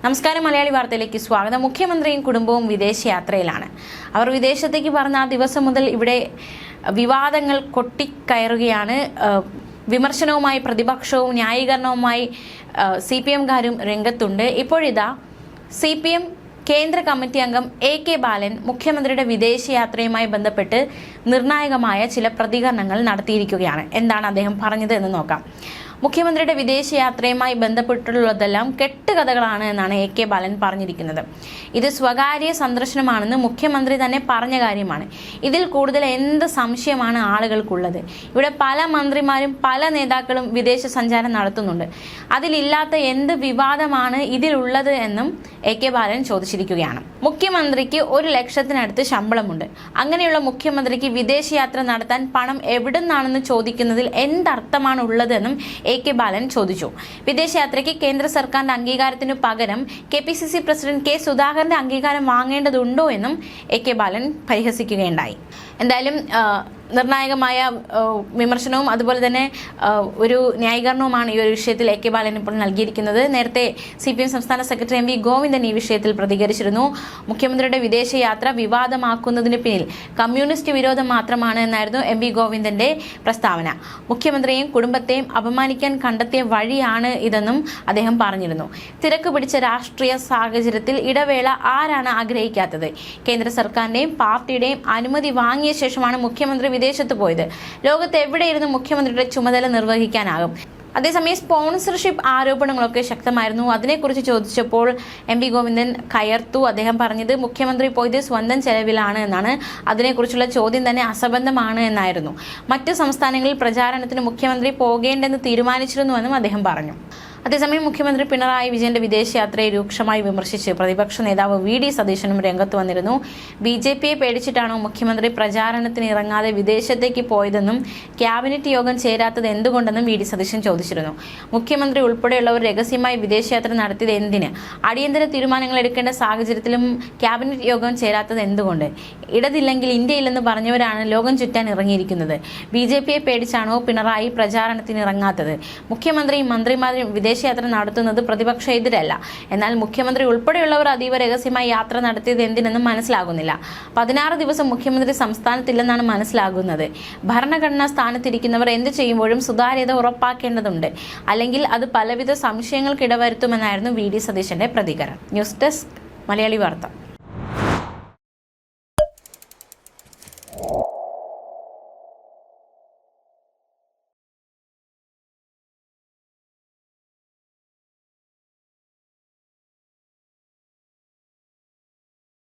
നമസ്കാരം, മലയാളി വാർത്തയിലേക്ക് സ്വാഗതം. മുഖ്യമന്ത്രിയും കുടുംബവും വിദേശയാത്രയിലാണ്. അവർ വിദേശത്തേക്ക് പറഞ്ഞ ആ ദിവസം മുതൽ ഇവിടെ വിവാദങ്ങൾ കൊട്ടിക്കയറുകയാണ്. വിമർശനവുമായി പ്രതിപക്ഷവും ന്യായീകരണവുമായി CPM-കാരും രംഗത്തുണ്ട്. ഇപ്പോഴിതാ CPM കേന്ദ്ര കമ്മിറ്റി അംഗം AK ബാലൻ മുഖ്യമന്ത്രിയുടെ വിദേശയാത്രയുമായി ബന്ധപ്പെട്ട് നിർണായകമായ ചില പ്രതികരണങ്ങൾ നടത്തിയിരിക്കുകയാണ്. എന്താണ് അദ്ദേഹം പറഞ്ഞത് എന്ന് നോക്കാം. മുഖ്യമന്ത്രിയുടെ വിദേശയാത്രയുമായി ബന്ധപ്പെട്ടുള്ളതെല്ലാം കെട്ടുകഥകളാണ് എന്നാണ് AK ബാലൻ പറഞ്ഞിരിക്കുന്നത്. ഇത് സ്വകാര്യ സന്ദർശനമാണെന്ന് മുഖ്യമന്ത്രി തന്നെ പറഞ്ഞ കാര്യമാണ്. ഇതിൽ കൂടുതൽ എന്ത് സംശയമാണ് ആളുകൾക്കുള്ളത്? ഇവിടെ പല മന്ത്രിമാരും പല നേതാക്കളും വിദേശ സഞ്ചാരം നടത്തുന്നുണ്ട്. അതിലില്ലാത്ത എന്ത് വിവാദമാണ് ഇതിലുള്ളത് എന്നും AK ബാലൻ ചോദിച്ചിരിക്കുകയാണ്. മുഖ്യമന്ത്രിക്ക് 1 ലക്ഷത്തിനടുത്ത് ശമ്പളമുണ്ട്. അങ്ങനെയുള്ള മുഖ്യമന്ത്രിക്ക് വിദേശയാത്ര നടത്താൻ പണം എവിടുന്നാണെന്ന് ചോദിക്കുന്നതിൽ എന്തർത്ഥമാണ് ഉള്ളതെന്നും AK ബാലൻ ചോദിച്ചു. വിദേശയാത്രയ്ക്ക് കേന്ദ്ര സർക്കാരിന്റെ അംഗീകാരത്തിനു പകരം KPCC പ്രസിഡന്റ് K സുധാകരന്റെ അംഗീകാരം വാങ്ങേണ്ടതുണ്ടോ എന്നും AK ബാലൻ പരിഹസിക്കുകയുണ്ടായി. എന്തായാലും നിർണായകമായ വിമർശനവും അതുപോലെ തന്നെ ഒരു ന്യായീകരണവുമാണ് ഈ ഒരു വിഷയത്തിൽ AK ബാലൻ ഇപ്പോൾ നൽകിയിരിക്കുന്നത്. നേരത്തെ CPM സംസ്ഥാന സെക്രട്ടറി MV ഗോവിന്ദൻ ഈ വിഷയത്തിൽ പ്രതികരിച്ചിരുന്നു. മുഖ്യമന്ത്രിയുടെ വിദേശയാത്ര വിവാദമാക്കുന്നതിന് പിന്നിൽ കമ്മ്യൂണിസ്റ്റ് വിരോധം മാത്രമാണ് എന്നായിരുന്നു MV ഗോവിന്ദന്റെ പ്രസ്താവന. മുഖ്യമന്ത്രിയെയും കുടുംബത്തെയും അപമാനിക്കാൻ കണ്ടെത്തിയ വഴിയാണ് ഇതെന്നും അദ്ദേഹം പറഞ്ഞിരുന്നു. തിരക്ക് പിടിച്ച രാഷ്ട്രീയ സാഹചര്യത്തിൽ ഇടവേള ആരാണ് ആഗ്രഹിക്കാത്തത്? കേന്ദ്ര സർക്കാരിന്റെയും പാർട്ടിയുടെയും അനുമതി വാങ്ങിയ ശേഷമാണ് മുഖ്യമന്ത്രി വിദേശത്ത് പോയത്. ലോകത്ത് എവിടെയിരുന്ന് മുഖ്യമന്ത്രിയുടെ ചുമതല നിർവഹിക്കാനാകും? അതേസമയം സ്പോൺസർഷിപ്പ് ആരോപണങ്ങളൊക്കെ ശക്തമായിരുന്നു. അതിനെക്കുറിച്ച് ചോദിച്ചപ്പോൾ MV ഗോവിന്ദൻ കയർത്തു. അദ്ദേഹം പറഞ്ഞത് മുഖ്യമന്ത്രി പോയത് സ്വന്തം ചെലവിലാണ് എന്നാണ്. അതിനെക്കുറിച്ചുള്ള ചോദ്യം തന്നെ അസംബന്ധമാണ് എന്നായിരുന്നു. മറ്റ് സംസ്ഥാനങ്ങളിൽ പ്രചാരണത്തിന് മുഖ്യമന്ത്രി പോകേണ്ടെന്ന് തീരുമാനിച്ചിരുന്നുവെന്നും അദ്ദേഹം പറഞ്ഞു. അതേസമയം മുഖ്യമന്ത്രി പിണറായി വിജയന്റെ വിദേശയാത്രയെ രൂക്ഷമായി വിമർശിച്ച് പ്രതിപക്ഷ നേതാവ് VD സതീശനും രംഗത്ത് വന്നിരുന്നു. BJPയെ പേടിച്ചിട്ടാണോ മുഖ്യമന്ത്രി പ്രചാരണത്തിന് ഇറങ്ങാതെ വിദേശത്തേക്ക് പോയതെന്നും ക്യാബിനറ്റ് യോഗം ചേരാത്തത് എന്തുകൊണ്ടെന്നും VD സതീശൻ ചോദിച്ചിരുന്നു. മുഖ്യമന്ത്രി ഉൾപ്പെടെയുള്ളവർ രഹസ്യമായി വിദേശയാത്ര നടത്തിയത് എന്തിന്? അടിയന്തര തീരുമാനങ്ങൾ എടുക്കേണ്ട സാഹചര്യത്തിലും ക്യാബിനറ്റ് യോഗം ചേരാത്തത് എന്തുകൊണ്ട്? ഇടതില്ലെങ്കിൽ ഇന്ത്യയില്ലെന്ന് പറഞ്ഞവരാണ് ലോകം ചുറ്റാൻ ഇറങ്ങിയിരിക്കുന്നത്. BJPയെ പേടിച്ചാണോ പിണറായി പ്രചാരണത്തിന് ഇറങ്ങാത്തത്? മുഖ്യമന്ത്രിയും മന്ത്രിമാരും വിദേശയാത്ര നടത്തുന്നത് പ്രതിപക്ഷ എതിരല്ല. എന്നാൽ മുഖ്യമന്ത്രി ഉൾപ്പെടെയുള്ളവർ അതീവ രഹസ്യമായി യാത്ര നടത്തിയത് എന്തിനെന്നും മനസ്സിലാകുന്നില്ല. 16 ദിവസം മുഖ്യമന്ത്രി സംസ്ഥാനത്തില്ലെന്നാണ് മനസ്സിലാകുന്നത്. ഭരണഘടനാ സ്ഥാനത്തിരിക്കുന്നവർ എന്ത് ചെയ്യുമ്പോഴും സുതാര്യത ഉറപ്പാക്കേണ്ടതുണ്ട്. അല്ലെങ്കിൽ അത് പലവിധ സംശയങ്ങൾക്ക് ഇടവരുത്തുമെന്നായിരുന്നു VD സതീശന്റെ പ്രതികരണം. ന്യൂസ് ഡെസ്ക്, മലയാളി വാർത്ത.